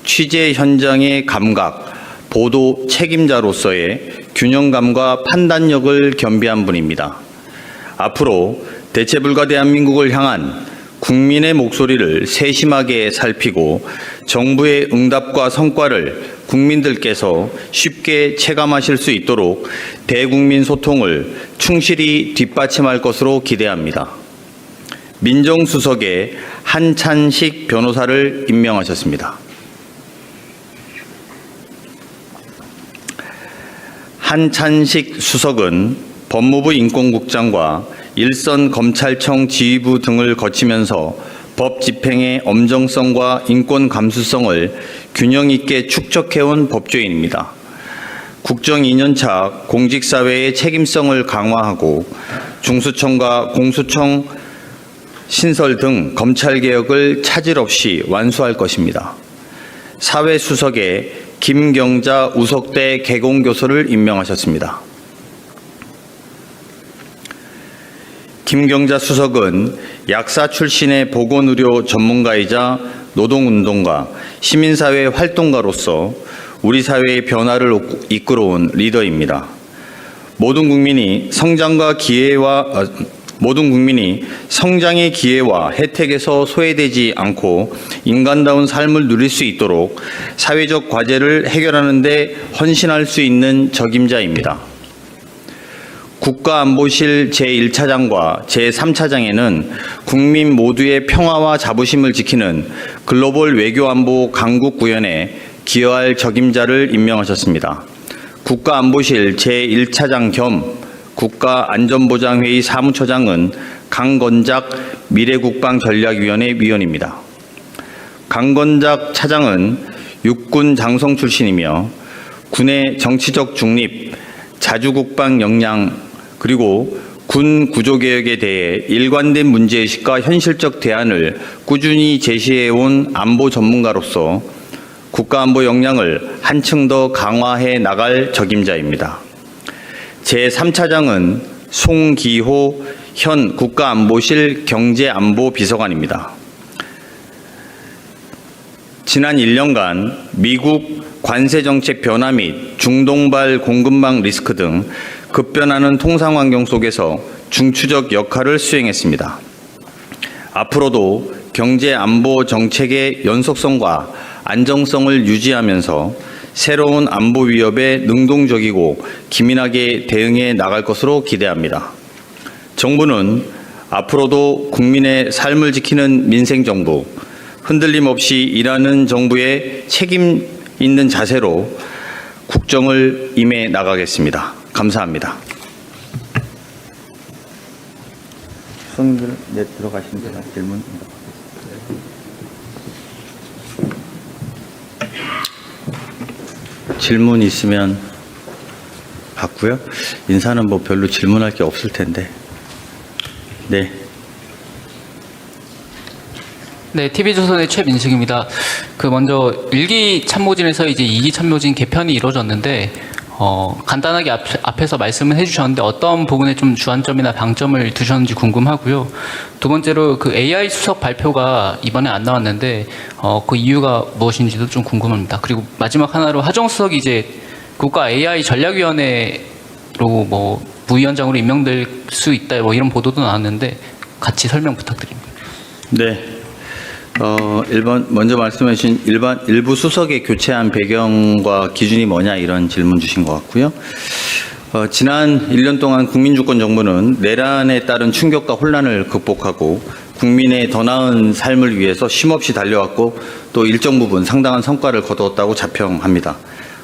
취재 현장의 감각, 보도 책임자로서의 균형감과 판단력을 겸비한 분입니다. 앞으로 대체불가 대한민국을 향한 국민의 목소리를 세심하게 살피고 정부의 응답과 성과를 국민들께서 쉽게 체감하실 수 있도록 대국민 소통을 충실히 뒷받침할 것으로 기대합니다. 민정수석에 한찬식 변호사를 임명하셨습니다. 한찬식 수석은 법무부 인권국장과 일선 검찰청 지휘부 등을 거치면서 법 집행의 엄정성과 인권 감수성을 균형 있게 축적해온 법조인입니다. 국정 2년차 공직사회의 책임성을 강화하고 중수청과 공수청 신설 등 검찰개혁을 차질 없이 완수할 것입니다. 사회수석에 김경자 우석대 개공교수를 임명하셨습니다. 김경자 수석은 약사 출신의 보건의료 전문가이자 노동운동가, 시민사회 활동가로서 우리 사회의 변화를 이끌어온 리더입니다. 모든 국민이 성장의 기회와 혜택에서 소외되지 않고 인간다운 삶을 누릴 수 있도록 사회적 과제를 해결하는 데 헌신할 수 있는 적임자입니다. 국가안보실 제1차장과 제3차장에는 국민 모두의 평화와 자부심을 지키는 글로벌 외교안보 강국구현에 기여할 적임자를 임명하셨습니다. 국가안보실 제1차장 겸 국가안전보장회의 사무처장은 강건작 미래국방전략위원회 위원입니다. 강건작 차장은 육군 장성 출신이며 군의 정치적 중립, 자주국방 역량, 그리고 군 구조개혁에 대해 일관된 문제의식과 현실적 대안을 꾸준히 제시해온 안보 전문가로서 국가안보 역량을 한층 더 강화해 나갈 적임자입니다. 제3차장은 송기호 현 국가안보실 경제안보비서관입니다. 지난 1년간 미국 관세정책 변화 및 중동발 공급망 리스크 등 급변하는 통상환경 속에서 중추적 역할을 수행했습니다. 앞으로도 경제안보 정책의 연속성과 안정성을 유지하면서 새로운 안보 위협에 능동적이고 기민하게 대응해 나갈 것으로 기대합니다. 정부는 앞으로도 국민의 삶을 지키는 민생정부, 흔들림 없이 일하는 정부의 책임 있는 자세로 국정을 임해 나가겠습니다. 감사합니다. 수석님들 들어가시면 제가 질문 질문 있으면 받고요. 인사는 뭐 별로 질문할 게 없을 텐데. 네. 네, TV조선의 최민식입니다. 먼저 1기 참모진에서 이제 2기 참모진 개편이 이루어졌는데, 간단하게 앞에서 말씀을 해주셨는데 어떤 부분에 좀 주안점이나 방점을 두셨는지 궁금하고요. 두 번째로 그 AI 수석 발표가 이번에 안 나왔는데, 그 이유가 무엇인지도 좀 궁금합니다. 그리고 마지막 하나로 하정 수석이 이제 국가 AI 전략위원회로 뭐 부위원장으로 임명될 수 있다, 뭐 이런 보도도 나왔는데 같이 설명 부탁드립니다. 네. 먼저 말씀해 주신 일부 수석의 교체한 배경과 기준이 뭐냐 이런 질문 주신 것 같고요. 지난 1년 동안 국민주권정부는 내란에 따른 충격과 혼란을 극복하고 국민의 더 나은 삶을 위해서 쉼없이 달려왔고 또 일정 부분 상당한 성과를 거두었다고 자평합니다.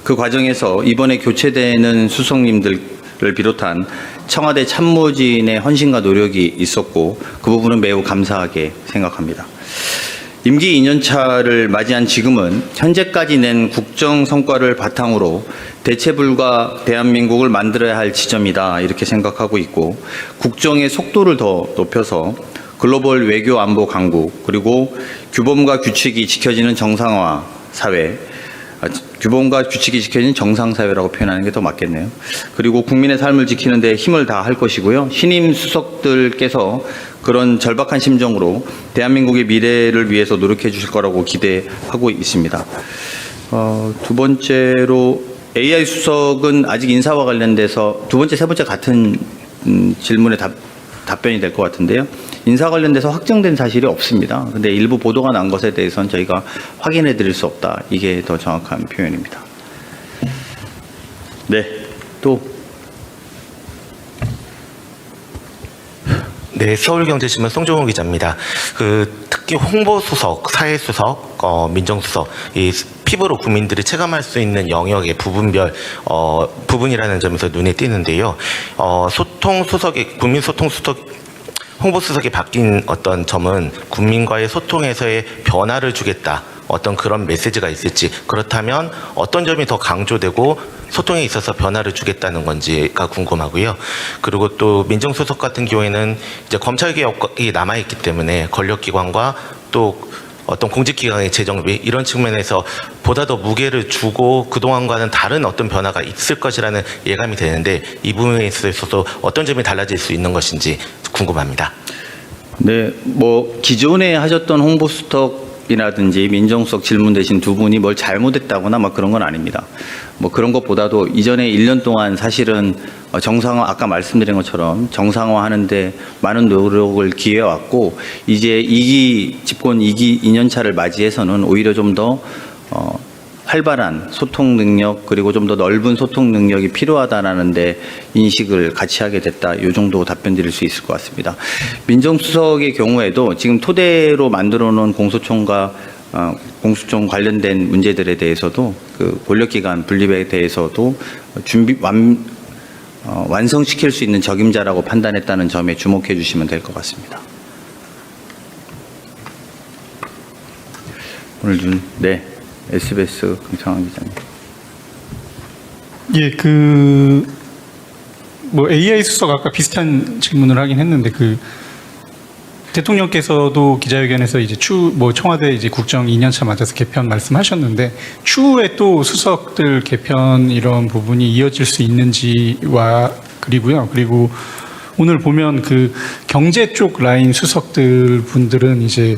그 과정에서 이번에 교체되는 수석님들을 비롯한 청와대 참모진의 헌신과 노력이 있었고 그 부분은 매우 감사하게 생각합니다. 임기 2년차를 맞이한 지금은 현재까지 낸 국정 성과를 바탕으로 대체불가 대한민국을 만들어야 할 지점이다 이렇게 생각하고 있고 국정의 속도를 더 높여서 글로벌 외교 안보 강국 그리고 규범과 규칙이 지켜지는 정상화 사회 규범과 규칙이 지켜진 정상사회라고 표현하는 게 더 맞겠네요. 그리고 국민의 삶을 지키는 데 힘을 다할 것이고요. 신임 수석들께서 그런 절박한 심정으로 대한민국의 미래를 위해서 노력해 주실 거라고 기대하고 있습니다. 두 번째로 AI 수석은 아직 인사와 관련돼서 두 번째, 세 번째 같은 질문에 답변이 될 것 같은데요. 인사 관련돼서 확정된 사실이 없습니다. 근데 일부 보도가 난 것에 대해서는 저희가 확인해 드릴 수 없다. 이게 더 정확한 표현입니다. 네, 또. 네, 서울경제신문 송종호 기자입니다. 특히 홍보수석, 사회수석, 민정수석, 이 피부로 국민들이 체감할 수 있는 영역의 부분별 부분이라는 점에서 눈에 띄는데요. 소통수석의 국민소통수석 홍보수석이 바뀐 어떤 점은 국민과의 소통에서의 변화를 주겠다. 어떤 그런 메시지가 있을지, 그렇다면 어떤 점이 더 강조되고 소통에 있어서 변화를 주겠다는 건지가 궁금하고요. 그리고 또 민정수석 같은 경우에는 이제 검찰개혁이 남아있기 때문에 권력기관과 또 어떤 공직기관의 재정비 이런 측면에서 보다 더 무게를 주고 그동안과는 다른 어떤 변화가 있을 것이라는 예감이 되는데 이 부분에 있어서 어떤 점이 달라질 수 있는 것인지 궁금합니다. 네, 뭐 기존에 하셨던 홍보수석이라든지 민정수석 질문 대신 두 분이 뭘 잘못했다거나 막 그런 건 아닙니다. 뭐 그런 것보다도 이전에 1년 동안 사실은 정상화, 아까 말씀드린 것처럼 정상화하는데 많은 노력을 기해왔고 이제 집권 2년차를 맞이해서는 오히려 좀 더 활발한 소통 능력 그리고 좀 더 넓은 소통 능력이 필요하다라는 데 인식을 같이 하게 됐다. 이 정도 답변 드릴 수 있을 것 같습니다. 민정수석의 경우에도 지금 토대로 만들어 놓은 공소청과 공수처 관련된 문제들에 대해서도 그 권력기관 분립에 대해서도 완성시킬 수 있는 적임자라고 판단했다는 점에 주목해 주시면 될 것 같습니다. 오늘 네, SBS 김창환 기자님. 예, 뭐 AI 수석 아까 비슷한 질문을 하긴 했는데 대통령께서도 기자회견에서 이제 청와대 이제 국정 2년차 맞아서 개편 말씀하셨는데 추후에 또 수석들 개편 이런 부분이 이어질 수 있는지와 그리고 오늘 보면 경제 쪽 라인 수석들 분들은 이제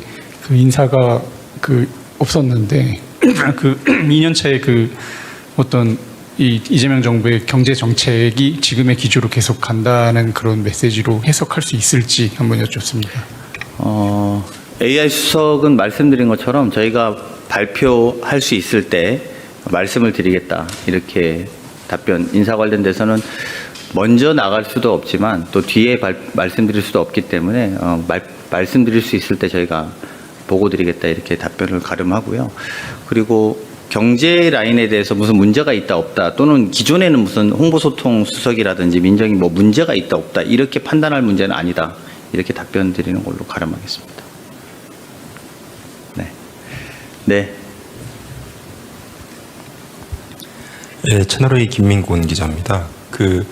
인사가 없었는데 2년차에 어떤 이재명 정부의 경제 정책이 지금의 기조로 계속 간다는 그런 메시지로 해석할 수 있을지 한번 여쭙습니다. AI 수석은 말씀드린 것처럼 저희가 발표할 수 있을 때 말씀을 드리겠다. 이렇게 인사 관련돼서는 먼저 나갈 수도 없지만 또 뒤에 말씀드릴 수도 없기 때문에 말씀드릴 수 있을 때 저희가 보고 드리겠다. 이렇게 답변을 가름하고요. 그리고 경제 라인에 대해서 무슨 문제가 있다 없다 또는 기존에는 무슨 홍보소통 수석이라든지 민정이 뭐 문제가 있다 없다 이렇게 판단할 문제는 아니다. 이렇게 답변 드리는 걸로 가름하겠습니다. 네. 네. 네, 채널A 김민곤 기자입니다. 그러니까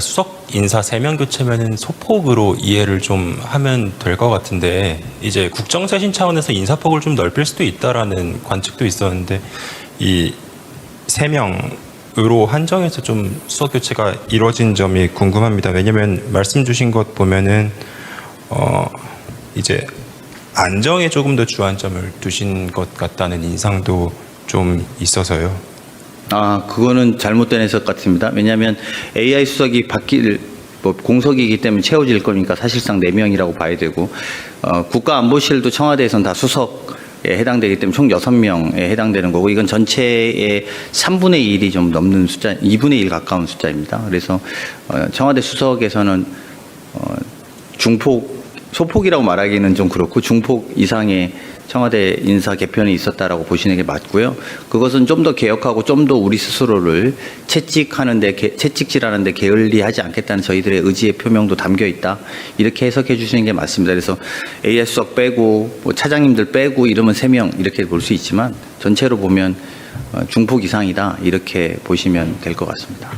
수석 인사 3명 교체면은 소폭으로 이해를 좀 하면 될 것 같은데 이제 국정쇄신 차원에서 인사폭을 좀 넓힐 수도 있다라는 관측도 있었는데 이 3명으로 한정해서 좀 수석 교체가 이루어진 점이 궁금합니다. 왜냐하면 말씀 주신 것 보면은 이제 안정에 조금 더 주안점을 두신 것 같다는 인상도 좀 있어서요. 그거는 잘못된 해석 같습니다. 왜냐하면 AI 수석이 공석이기 때문에 채워질 거니까 사실상 4명이라고 봐야 되고, 국가안보실도 청와대에서는 다 수석에 해당되기 때문에 총 6명에 해당되는 거고, 이건 전체의 3분의 1이 좀 넘는 숫자, 2분의 1 가까운 숫자입니다. 그래서, 청와대 수석에서는, 소폭이라고 말하기는 좀 그렇고, 중폭 이상의 청와대 인사 개편이 있었다라고 보시는 게 맞고요. 그것은 좀 더 개혁하고 좀 더 우리 스스로를 채찍질하는데 게을리하지 않겠다는 저희들의 의지의 표명도 담겨 있다. 이렇게 해석해 주시는 게 맞습니다. 그래서 AI 수석 빼고 뭐 차장님들 빼고 이러면 3명 이렇게 볼 수 있지만 전체로 보면 중폭 이상이다. 이렇게 보시면 될 것 같습니다.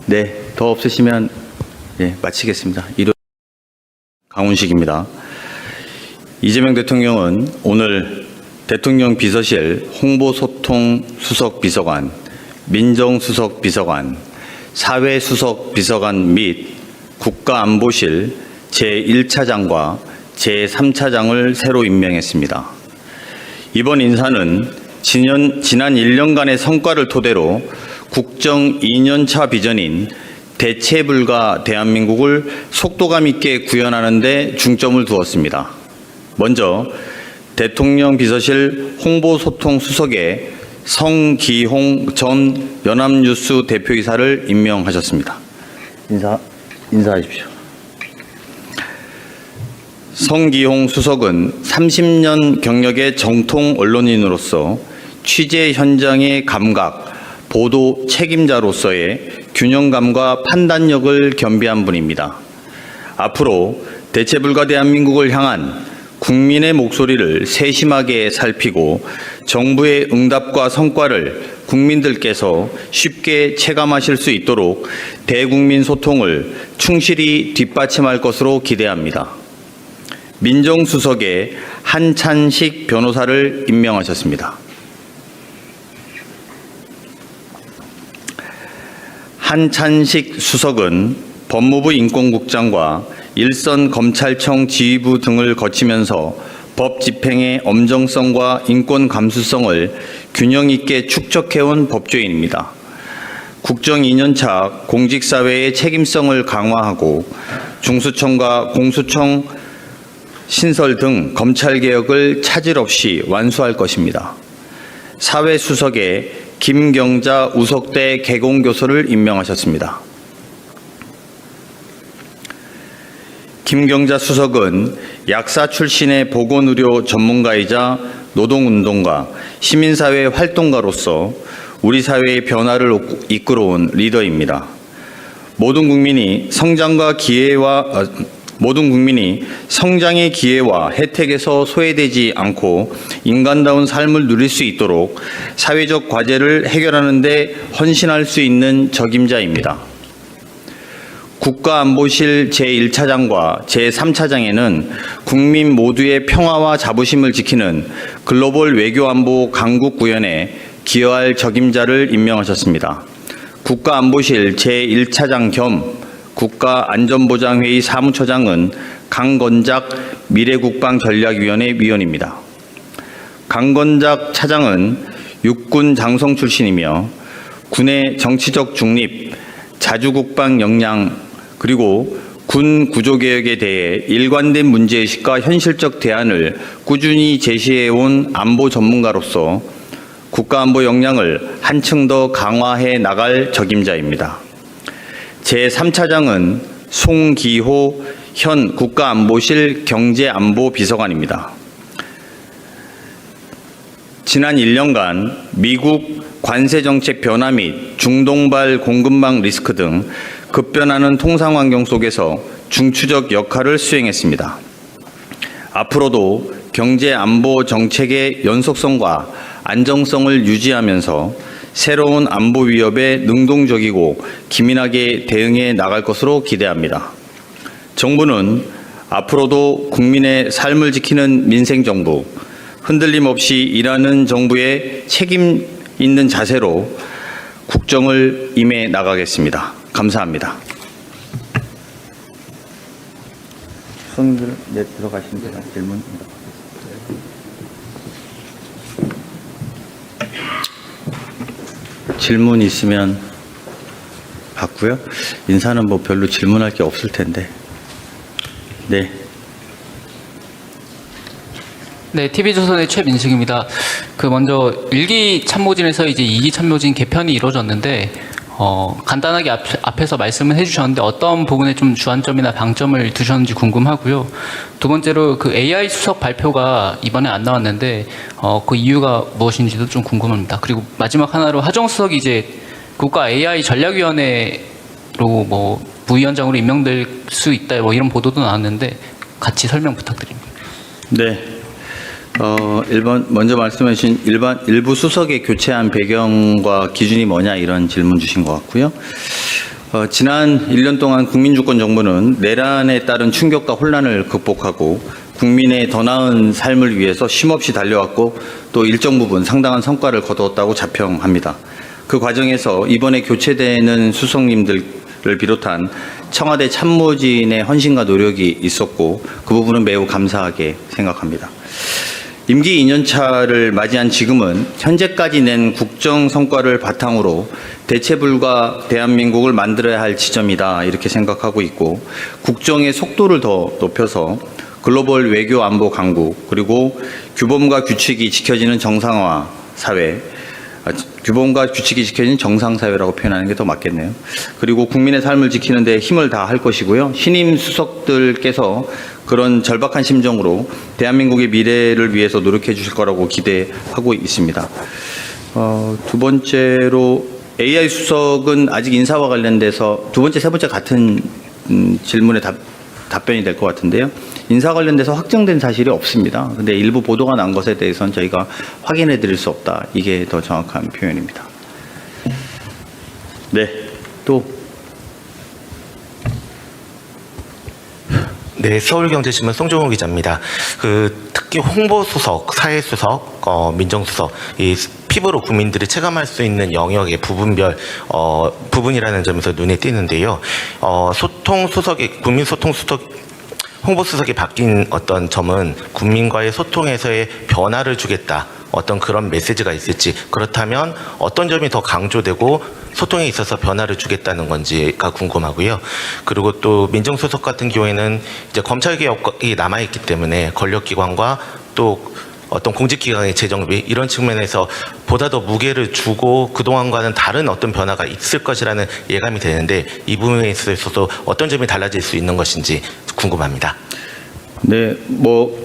네, 더 없으시면 마치겠습니다. 강훈식입니다. 이재명 대통령은 오늘 대통령 비서실 홍보소통수석비서관, 민정수석비서관, 사회수석비서관 및 국가안보실 제1차장과 제3차장을 새로 임명했습니다. 이번 인사는 지난 1년간의 성과를 토대로 국정 2년차 비전인 대체불가 대한민국을 속도감 있게 구현하는 데 중점을 두었습니다. 먼저 대통령 비서실 홍보소통수석에 성기홍 전 연합뉴스 대표이사를 임명하셨습니다. 인사하십시오. 성기홍 수석은 30년 경력의 정통 언론인으로서 취재 현장의 감각, 보도 책임자로서의 균형감과 판단력을 겸비한 분입니다. 앞으로 대체불가 대한민국을 향한 국민의 목소리를 세심하게 살피고 정부의 응답과 성과를 국민들께서 쉽게 체감하실 수 있도록 대국민 소통을 충실히 뒷받침할 것으로 기대합니다. 민정수석에 한찬식 변호사를 임명하셨습니다. 한찬식 수석은 법무부 인권국장과 일선 검찰청 지휘부 등을 거치면서 법 집행의 엄정성과 인권 감수성을 균형 있게 축적해온 법조인입니다. 국정 2년차 공직사회의 책임성을 강화하고 중수청과 공수청 신설 등 검찰개혁을 차질 없이 완수할 것입니다. 사회수석에 김경자 우석대 개공교수를 임명하셨습니다. 김경자 수석은 약사 출신의 보건의료 전문가이자 노동운동가, 시민사회 활동가로서 우리 사회의 변화를 이끌어온 리더입니다. 모든 국민이 성장의 기회와 혜택에서 소외되지 않고 인간다운 삶을 누릴 수 있도록 사회적 과제를 해결하는 데 헌신할 수 있는 적임자입니다. 국가안보실 제1차장과 제3차장에는 국민 모두의 평화와 자부심을 지키는 글로벌 외교안보 강국 구현에 기여할 적임자를 임명하셨습니다. 국가안보실 제1차장 겸 국가안전보장회의 사무처장은 강건작 미래국방전략위원회 위원입니다. 강건작 차장은 육군 장성 출신이며 군의 정치적 중립, 자주국방 역량, 그리고 군 구조개혁에 대해 일관된 문제의식과 현실적 대안을 꾸준히 제시해온 안보 전문가로서 국가안보 역량을 한층 더 강화해 나갈 적임자입니다. 제3차장은 송기호 현 국가안보실 경제안보비서관입니다. 지난 1년간 미국 관세정책 변화 및 중동발 공급망 리스크 등 급변하는 통상환경 속에서 중추적 역할을 수행했습니다. 앞으로도 경제안보 정책의 연속성과 안정성을 유지하면서 새로운 안보 위협에 능동적이고 기민하게 대응해 나갈 것으로 기대합니다. 정부는 앞으로도 국민의 삶을 지키는 민생정부, 흔들림 없이 일하는 정부의 책임 있는 자세로 국정을 임해 나가겠습니다. 감사합니다. 손들 들어가시면 제가 질문 질문 있으면 받고요. 인사는 뭐 별로 질문할 게 없을 텐데. 네. 네, TV조선의 최민식입니다. 먼저 1기 참모진에서 이제 2기 참모진 개편이 이루어졌는데, 간단하게 앞에서 말씀을 해주셨는데 어떤 부분에 좀 주안점이나 방점을 두셨는지 궁금하고요. 두 번째로 그 AI 수석 발표가 이번에 안 나왔는데, 그 이유가 무엇인지도 좀 궁금합니다. 그리고 마지막 하나로 하정 수석이 이제 국가 AI 전략위원회로 뭐 부위원장으로 임명될 수 있다, 뭐 이런 보도도 나왔는데 같이 설명 부탁드립니다. 네. 먼저 말씀해 주신 일부 수석의 교체한 배경과 기준이 뭐냐 이런 질문 주신 것 같고요. 지난 1년 동안 국민주권 정부는 내란에 따른 충격과 혼란을 극복하고 국민의 더 나은 삶을 위해서 쉼없이 달려왔고 또 일정 부분 상당한 성과를 거두었다고 자평합니다. 그 과정에서 이번에 교체되는 수석님들을 비롯한 청와대 참모진의 헌신과 노력이 있었고 그 부분은 매우 감사하게 생각합니다. 임기 2년차를 맞이한 지금은 현재까지 낸 국정 성과를 바탕으로 대체불가 대한민국을 만들어야 할 지점이다 이렇게 생각하고 있고 국정의 속도를 더 높여서 글로벌 외교 안보 강국 그리고 규범과 규칙이 지켜지는 정상화 사회 규범과 규칙이 지켜지는 정상사회라고 표현하는 게 더 맞겠네요. 그리고 국민의 삶을 지키는 데 힘을 다할 것이고요. 신임 수석들께서 그런 절박한 심정으로 대한민국의 미래를 위해서 노력해 주실 거라고 기대하고 있습니다. 두 번째로 AI 수석은 아직 인사와 관련돼서 두 번째, 세 번째 같은 질문에 답변이 될 것 같은데요. 인사 관련돼서 확정된 사실이 없습니다. 근데 일부 보도가 난 것에 대해서는 저희가 확인해 드릴 수 없다. 이게 더 정확한 표현입니다. 네, 또. 네, 서울경제신문 송종호 기자입니다. 특히 홍보수석, 사회수석, 민정수석, 이 피부로 국민들이 체감할 수 있는 영역의 부분이라는 점에서 눈에 띄는데요. 홍보수석이 바뀐 어떤 점은 국민과의 소통에서의 변화를 주겠다. 어떤 그런 메시지가 있을지, 그렇다면 어떤 점이 더 강조되고 소통에 있어서 변화를 주겠다는 건지가 궁금하고요. 그리고 또 민정수석 같은 경우에는 이제 검찰개혁이 남아있기 때문에 권력기관과 또 어떤 공직기관의 재정비 이런 측면에서 보다 더 무게를 주고 그동안과는 다른 어떤 변화가 있을 것이라는 예감이 되는데 이 부분에 있어서도 어떤 점이 달라질 수 있는 것인지 궁금합니다. 네,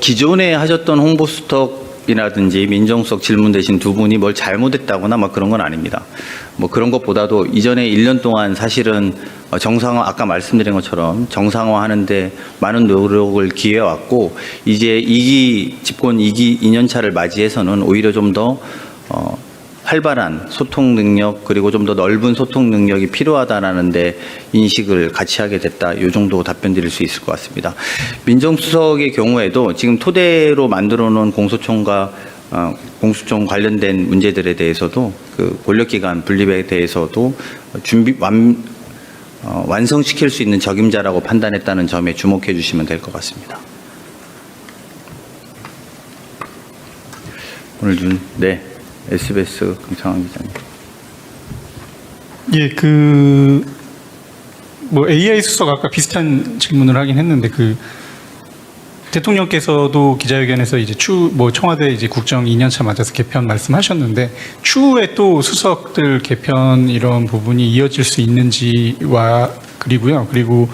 기존에 하셨던 홍보수석이라든지 민정수석 질문 대신 두 분이 뭘 잘못했다거나 그런 건 아닙니다. 그런 것보다도 이전에 1년 동안 사실은 정상화, 아까 말씀드린 것처럼 정상화하는데 많은 노력을 기해왔고, 이제 집권 2년차를 맞이해서는 오히려 좀 더 활발한 소통 능력 그리고 좀 더 넓은 소통 능력이 필요하다라는 데 인식을 같이 하게 됐다. 이 정도 답변 드릴 수 있을 것 같습니다. 민정수석의 경우에도 지금 토대로 만들어 놓은 공소청과 공수처 관련된 문제들에 대해서도 그 권력기관 분립에 대해서도 완성시킬 수 있는 적임자라고 판단했다는 점에 주목해 주시면 될 것 같습니다. 오늘 네, SBS 강창환 기자님. 예, AI 수석 아까 비슷한 질문을 하긴 했는데 대통령께서도 기자회견에서 이제 청와대 이제 국정 2년차 맞아서 개편 말씀하셨는데 추후에 또 수석들 개편 이런 부분이 이어질 수 있는지와 그리고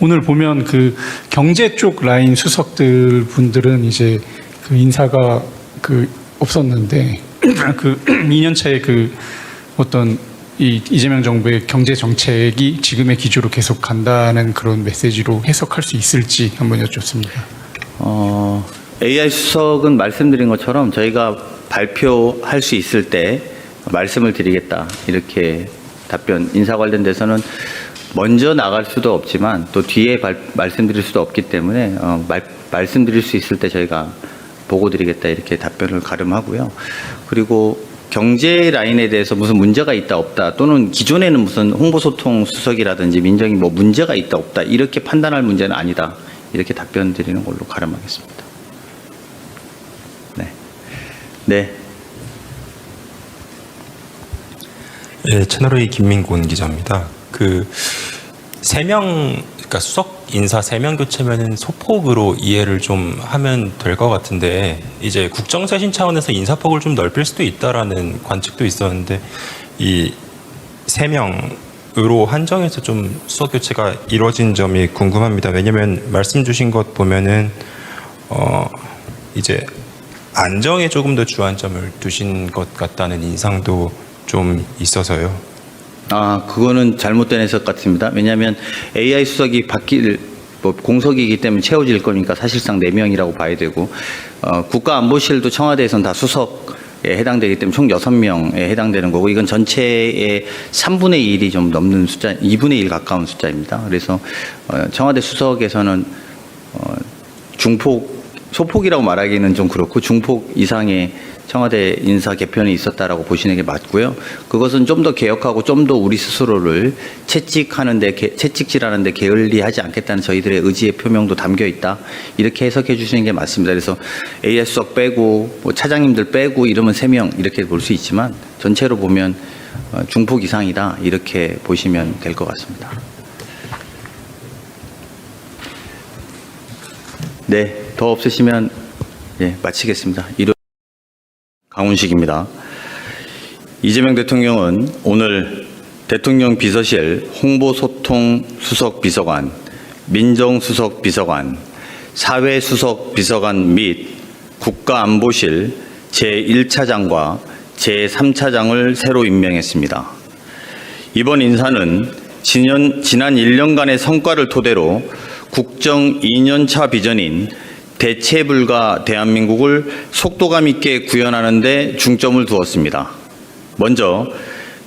오늘 보면 경제 쪽 라인 수석들 분들은 이제 인사가 없었는데 2년차에 어떤 이재명 정부의 경제 정책이 지금의 기조로 계속 간다는 그런 메시지로 해석할 수 있을지 한번 여쭙습니다. AI 수석은 말씀드린 것처럼 저희가 발표할 수 있을 때 말씀을 드리겠다. 이렇게 인사 관련돼서는 먼저 나갈 수도 없지만 또 뒤에 말씀드릴 수도 없기 때문에 말씀드릴 수 있을 때 저희가 보고 드리겠다. 이렇게 답변을 가름하고요. 그리고 경제 라인에 대해서 무슨 문제가 있다 없다 또는 기존에는 무슨 홍보소통 수석이라든지 민정이 문제가 있다 없다 이렇게 판단할 문제는 아니다. 이렇게 답변 드리는 걸로 가름하겠습니다. 네. 네. 네, 채널A 김민곤 기자입니다. 그러니까 수석 인사 3명 교체면은 소폭으로 이해를 좀 하면 될 것 같은데, 이제 국정쇄신 차원에서 인사폭을 좀 넓힐 수도 있다라는 관측도 있었는데, 이 3명으로 한정해서 좀 수석 교체가 이루어진 점이 궁금합니다. 왜냐면 말씀 주신 것 보면은, 이제 안정에 조금 더 주안점을 두신 것 같다는 인상도 좀 있어서요. 그거는 잘못된 해석 같습니다. 왜냐하면 AI 수석이 공석이기 때문에 채워질 거니까 사실상 4명이라고 봐야 되고, 국가안보실도 청와대에서는 다 수석에 해당되기 때문에 총 6명에 해당되는 거고, 이건 전체의 3분의 1이 좀 넘는 숫자, 2분의 1 가까운 숫자입니다. 그래서 청와대 수석에서는 중폭 소폭이라고 말하기는 좀 그렇고 중폭 이상의 청와대 인사 개편이 있었다라고 보시는 게 맞고요. 그것은 좀 더 개혁하고 좀 더 우리 스스로를 채찍질하는데 게을리하지 않겠다는 저희들의 의지의 표명도 담겨 있다. 이렇게 해석해 주시는 게 맞습니다. 그래서 AS 수석 빼고 뭐 차장님들 빼고 이러면 3명 이렇게 볼 수 있지만 전체로 보면 중폭 이상이다. 이렇게 보시면 될 것 같습니다. 네, 더 없으시면 마치겠습니다. 강훈식입니다. 이재명 대통령은 오늘 대통령 비서실 홍보소통수석 비서관, 민정수석 비서관, 사회수석 비서관 및 국가안보실 제1차장과 제3차장을 새로 임명했습니다. 이번 인사는 지난 1년간의 성과를 토대로 국정 2년차 비전인 대체불가 대한민국을 속도감 있게 구현하는 데 중점을 두었습니다. 먼저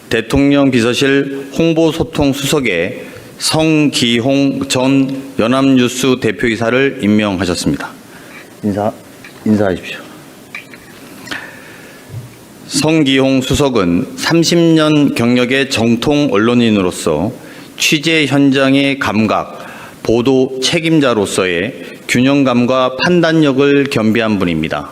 대통령 비서실 홍보소통수석에 성기홍 전 연합뉴스 대표이사를 임명하셨습니다. 인사하십시오. 성기홍 수석은 30년 경력의 정통 언론인으로서 취재 현장의 감각, 보도 책임자로서의 균형감과 판단력을 겸비한 분입니다.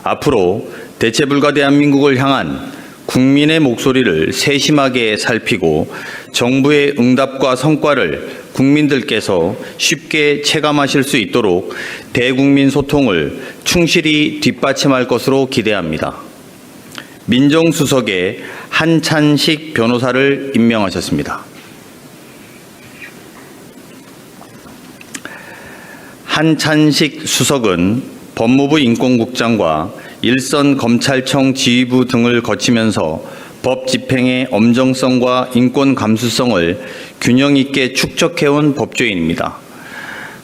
앞으로 대체불가 대한민국을 향한 국민의 목소리를 세심하게 살피고 정부의 응답과 성과를 국민들께서 쉽게 체감하실 수 있도록 대국민 소통을 충실히 뒷받침할 것으로 기대합니다. 민정수석에 한찬식 변호사를 임명하셨습니다. 한찬식 수석은 법무부 인권국장과 일선 검찰청 지휘부 등을 거치면서 법 집행의 엄정성과 인권 감수성을 균형 있게 축적해온 법조인입니다.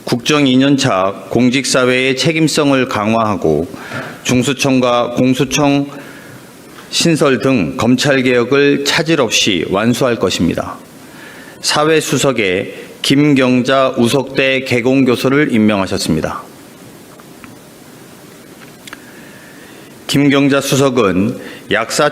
국정 2년차 공직사회의 책임성을 강화하고 중수청과 공수청 신설 등 검찰개혁을 차질 없이 완수할 것입니다. 사회수석에 김경자 우석대 개공교수를 임명하셨습니다. 김경자 수석은 약사